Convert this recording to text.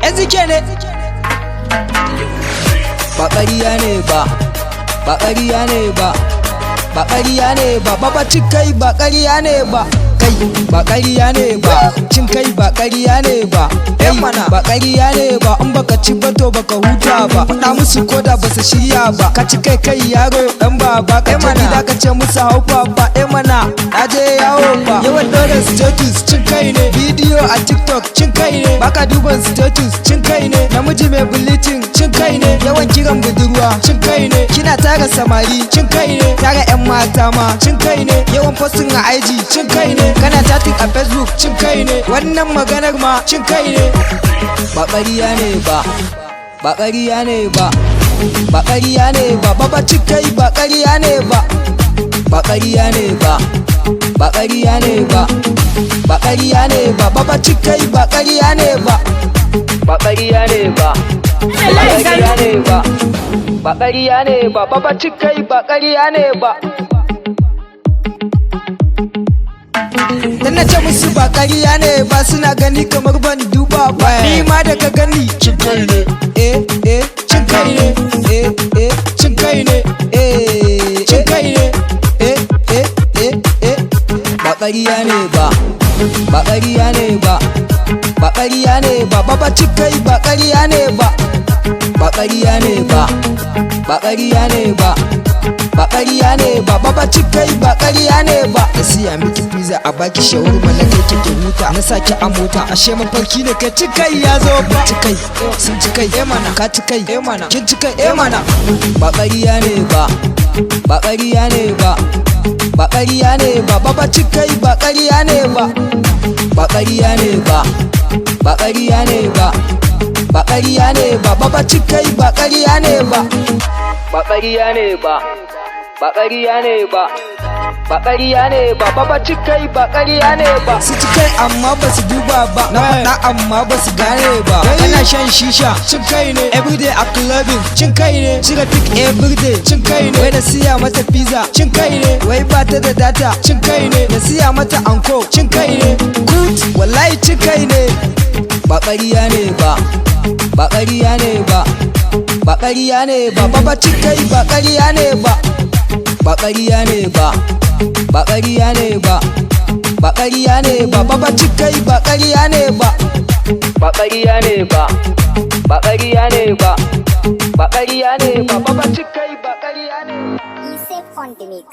Ezike ne ba ƙarya ne ba, ba ƙarya ne ba, ba ƙarya ne ba, baba cikai ba ƙarya ne ba, kai ba ƙarya ne ba, cin kai ba ƙarya ne ba, kai ba ƙarya ne ba, in baka ci ba to baka huta ba, faɗa musu koda ba su shirya ba, ka ci kai kai yaro ɗan baba, ka ce gida ka ce musu hau ba, mana na je yawo ba, yawan ɗora status cin kai ne, bidiyo a TikTok cin kai ne, baka duban status cin kai ne, namiji mai bulletin cin kai ne, yawan kiran budurwa cin kai ne, kina tara samari cin kai ne, tara 'yan mata ma cin kai ne, yawan posting a IG cin kai ne, kana chatting a Facebook cin kai ne, wannan maganar ma cin kai ne, ba ƙarya ne ba, ba ƙarya ne ba, ba ƙarya ne ba, baba cin kai ba ƙarya ne ba, ba ƙarya ne ba, ba ƙarya ne ba, ba ƙarya ne ba, baba cin kai ba ƙarya ne ba, ba ƙarya ne ba, ba ƙarya ne ba, ba ƙarya ne ba, baba cin kai ba ƙarya ne ba. Dan na ce musu ba ƙarya ne ba, suna gani kamar ban duba ba, ni ma da ka gani cin kai ne, cin kai ne, cin kai ne, cin kai ne, ba ƙarya ne ba, ba ƙarya ne ba, ba ƙarya ne ba, baba cin kai ba ƙarya ne ba, ba ƙarya ne ba, ba ƙarya ne ba, ba ƙarya ne ba, baba cin kai ba ƙarya ne ba. Na siya miki pizza a baki shawarma na kai kike huta, na saki a mota ashe mafarki ne kai cin kai ya zo ba. Cin kai sun ci kai mana, ka ci kai mana, kin ci kai mana, ba ƙarya ne ba, ba ƙarya ne ba, ba ƙarya ne ba, baba cin kai ba ƙarya ne ba, ba ƙarya ne ba, ba ƙarya ne ba, ba ƙarya ne ba, baba cin kai ba ƙarya ne ba, ba ƙarya ne ba, ba ƙarya ne ba, ba ƙarya ne ba, baba cin kai ba ƙarya ne ba. Su ci kai amma ba su duba ba, na faɗa amma ba su gane ba, kana shan shisha cin kai ne, everyday a clubbing cin kai ne, cire pick everyday cin kai ne, wai na siya mata pizza cin kai ne, wai ba ta da data cin kai ne, na siya mata anko cin kai ne, kut wallahi cin kai ne, ba ƙarya ne ba, ba ƙarya ne ba, ba ƙarya ne ba, baba cin kai ba ƙarya ne ba, ba ƙarya ne ba, ba ƙarya ne ba, ba ƙarya ne ba, baba cin kai ba ƙarya ne ba, ba ƙarya ne ba, ba ƙarya ne ba, ba ƙarya ne ba, baba cin kai ba ƙarya ne ba. Safe on the mix.